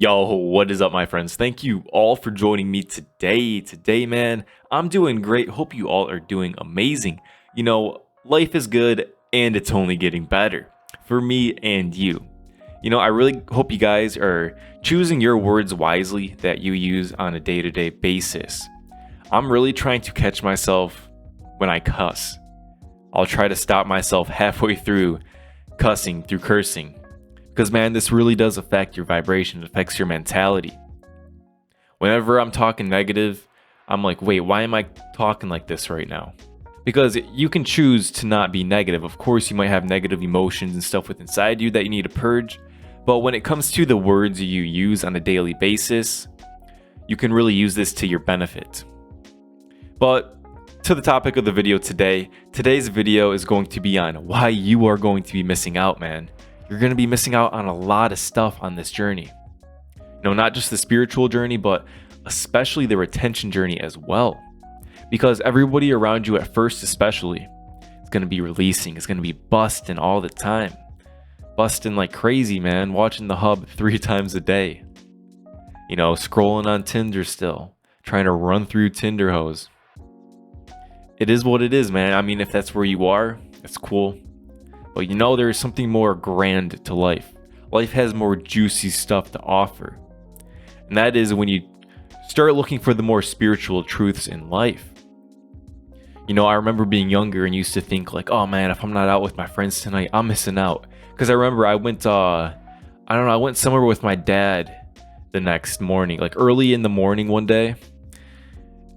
Yo, what is up, my friends? Thank you all for joining me today. Today, man, I'm doing great. Hope you all are doing amazing. Life is good and it's only getting better for me and you. I really hope you guys are choosing your words wisely that you use on a day-to-day basis. I'm really trying to catch myself when I cuss. I'll try to stop myself halfway through cussing, through cursing. Because, man, this really does affect your vibration. It affects your mentality. Whenever I'm talking negative, I'm like, wait, why am I talking like this right now? Because you can choose to not be negative. Of course, you might have negative emotions and stuff within inside you that you need to purge. But when it comes to the words you use on a daily basis, you can really use this to your benefit. But to the topic of the video today, today's video is going to be on why you are going to be missing out, man. You're going to be missing out on a lot of stuff on this journey. Not just the spiritual journey, but especially the retention journey as well. Because everybody around you at first especially is going to be releasing, is going to be busting all the time. Busting like crazy, man. Watching the hub 3 times a day. Scrolling on Tinder still. Trying to run through Tinder hoes. It is what it is, man. I mean, if that's where you are, it's cool. But there is something more grand to life. Life has more juicy stuff to offer. And that is when you start looking for the more spiritual truths in life. I remember being younger and used to think like, oh man, if I'm not out with my friends tonight, I'm missing out. Because I remember I went, I went somewhere with my dad the next morning, like early in the morning one day.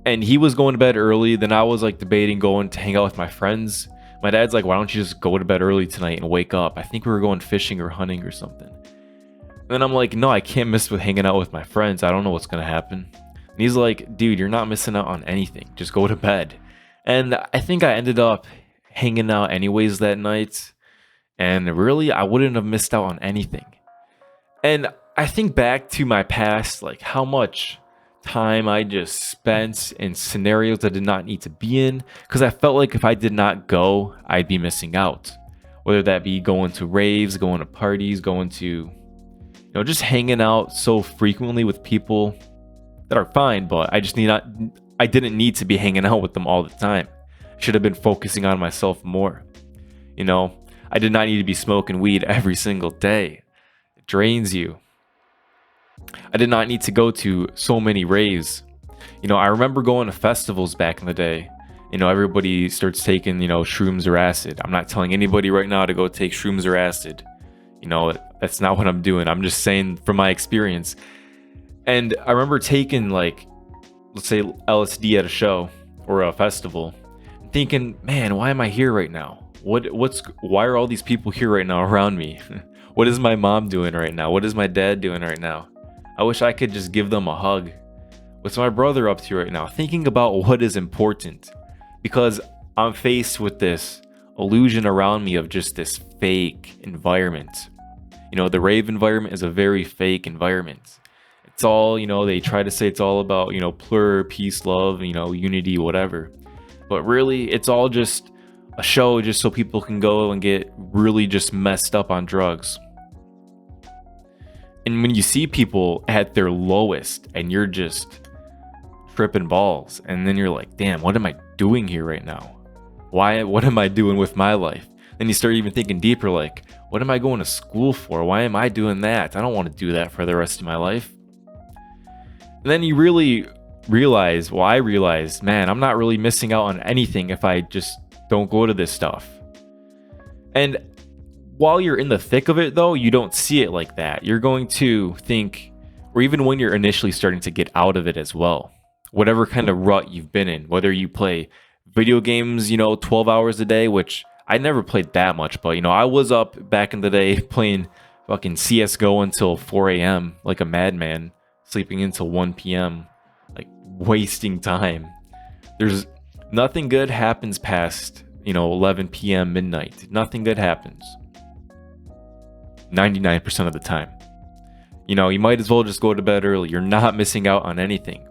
And he was going to bed early. Then I was like debating going to hang out with my friends. My dad's like, why don't you just go to bed early tonight and wake up? I think we were going fishing or hunting or something. And then I'm like, no, I can't miss with hanging out with my friends. I don't know what's going to happen. And he's like, dude, you're not missing out on anything. Just go to bed. And I think I ended up hanging out anyways that night. And really, I wouldn't have missed out on anything. And I think back to my past, like how much time I just spent in scenarios I did not need to be in, because I felt like if I did not go, I'd be missing out. Whether that be going to raves, going to parties, going to, just hanging out so frequently with people that are fine, but I didn't need to be hanging out with them all the time. I should have been focusing on myself more. I did not need to be smoking weed every single day. It drains you. I did not need to go to so many raves. I remember going to festivals back in the day. Everybody starts taking, shrooms or acid. I'm not telling anybody right now to go take shrooms or acid. That's not what I'm doing. I'm just saying from my experience. And I remember taking like, let's say LSD at a show or a festival, thinking, man, why am I here right now? Why are all these people here right now around me? What is my mom doing right now? What is my dad doing right now? I wish I could just give them a hug. What's my brother up to right now? Thinking about what is important. Because I'm faced with this illusion around me of just this fake environment. The rave environment is a very fake environment. It's all, they try to say it's all about, plur, peace, love, unity, whatever. But really, it's all just a show just so people can go and get really just messed up on drugs. And when you see people at their lowest and you're just tripping balls, and then you're like, damn, what am I doing here right now? What am I doing with my life? Then you start even thinking deeper, like, what am I going to school for? Why am I doing that? I don't want to do that for the rest of my life. And then you really realize, I realized, man, I'm not really missing out on anything if I just don't go to this stuff. And while you're in the thick of it, though, you don't see it like that. You're going to think, or even when you're initially starting to get out of it as well, whatever kind of rut you've been in, whether you play video games, 12 hours a day, which I never played that much, but, I was up back in the day playing fucking CSGO until 4 a.m. like a madman, sleeping until 1 p.m., like wasting time. There's nothing good happens past, 11 p.m. midnight. Nothing good happens. 99% of the time. You might as well just go to bed early. You're not missing out on anything.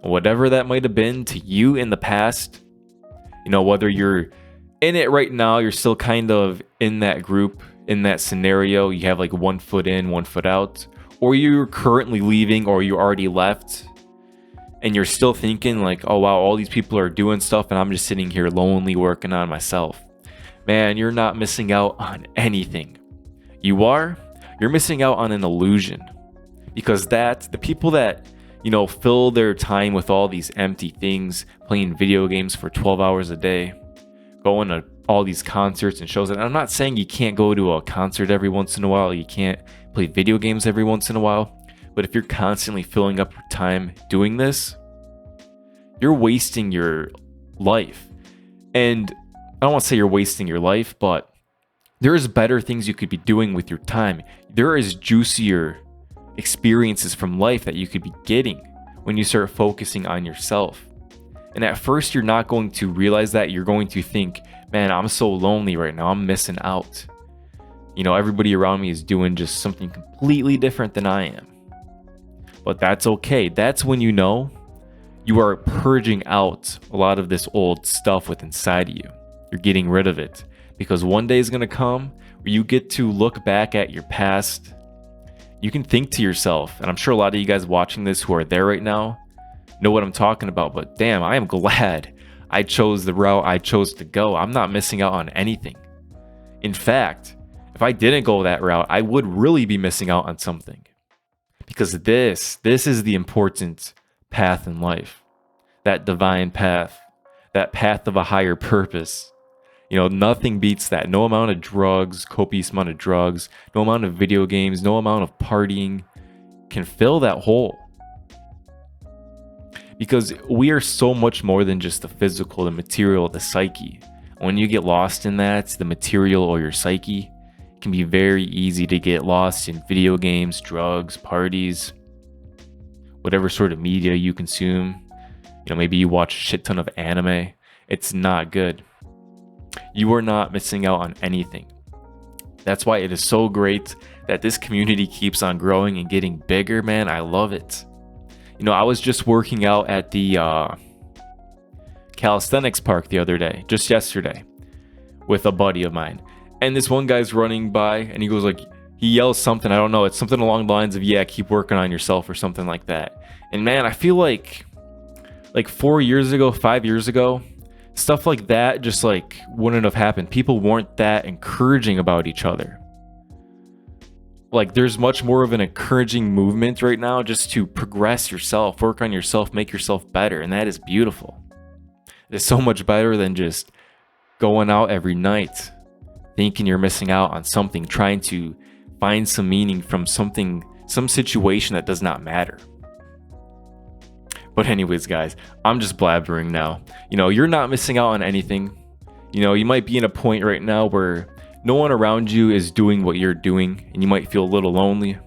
And whatever that might have been to you in the past, whether you're in it right now, you're still kind of in that group, in that scenario, you have like 1 foot in, 1 foot out, or you're currently leaving, or you already left, and you're still thinking like, oh wow, all these people are doing stuff and I'm just sitting here lonely working on myself. Man, you're not missing out on anything. You're missing out on an illusion. Because the people that, fill their time with all these empty things, playing video games for 12 hours a day, going to all these concerts and shows. And I'm not saying you can't go to a concert every once in a while, you can't play video games every once in a while, but if you're constantly filling up your time doing this, you're wasting your life. And I don't want to say you're wasting your life, but there's better things you could be doing with your time. There is juicier experiences from life that you could be getting when you start focusing on yourself. And at first, you're not going to realize that. You're going to think, man, I'm so lonely right now. I'm missing out. Everybody around me is doing just something completely different than I am. But that's okay. That's when you are purging out a lot of this old stuff within inside of you. You're getting rid of it. Because one day is going to come where you get to look back at your past. You can think to yourself, and I'm sure a lot of you guys watching this who are there right now know what I'm talking about, but damn, I am glad I chose the route I chose to go. I'm not missing out on anything. In fact, if I didn't go that route, I would really be missing out on something. Because this is the important path in life. That divine path. That path of a higher purpose. Nothing beats that. No amount of drugs, copious amount of drugs, no amount of video games, no amount of partying can fill that hole. Because we are so much more than just the physical, the material, the psyche. When you get lost in that, the material or your psyche, it can be very easy to get lost in video games, drugs, parties, whatever sort of media you consume. Maybe you watch a shit ton of anime. It's not good. You are not missing out on anything. That's why it is so great that this community keeps on growing and getting bigger, man. I love it. I was just working out at the calisthenics park the other day, just yesterday, with a buddy of mine. And this one guy's running by and he goes he yells something, I don't know, it's something along the lines of, yeah, keep working on yourself or something like that. And man, I feel like 4 years ago, 5 years ago, stuff like that just wouldn't have happened. People weren't that encouraging about each other. There's much more of an encouraging movement right now just to progress yourself, work on yourself, make yourself better. And that is beautiful. It is so much better than just going out every night, thinking you're missing out on something, trying to find some meaning from some situation that does not matter. But anyways, guys, I'm just blabbering now. You're not missing out on anything. You might be in a point right now where no one around you is doing what you're doing, and you might feel a little lonely.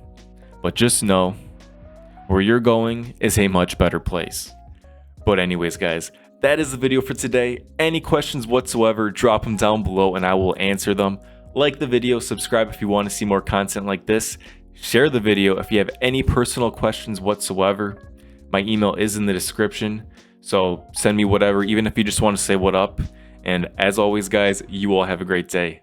But just know, where you're going is a much better place. But anyways, guys, that is the video for today. Any questions whatsoever, drop them down below and I will answer them. Like the video, subscribe if you want to see more content like this. Share the video if you have any personal questions whatsoever. My email is in the description, so send me whatever, even if you just want to say what up. And as always, guys, you all have a great day.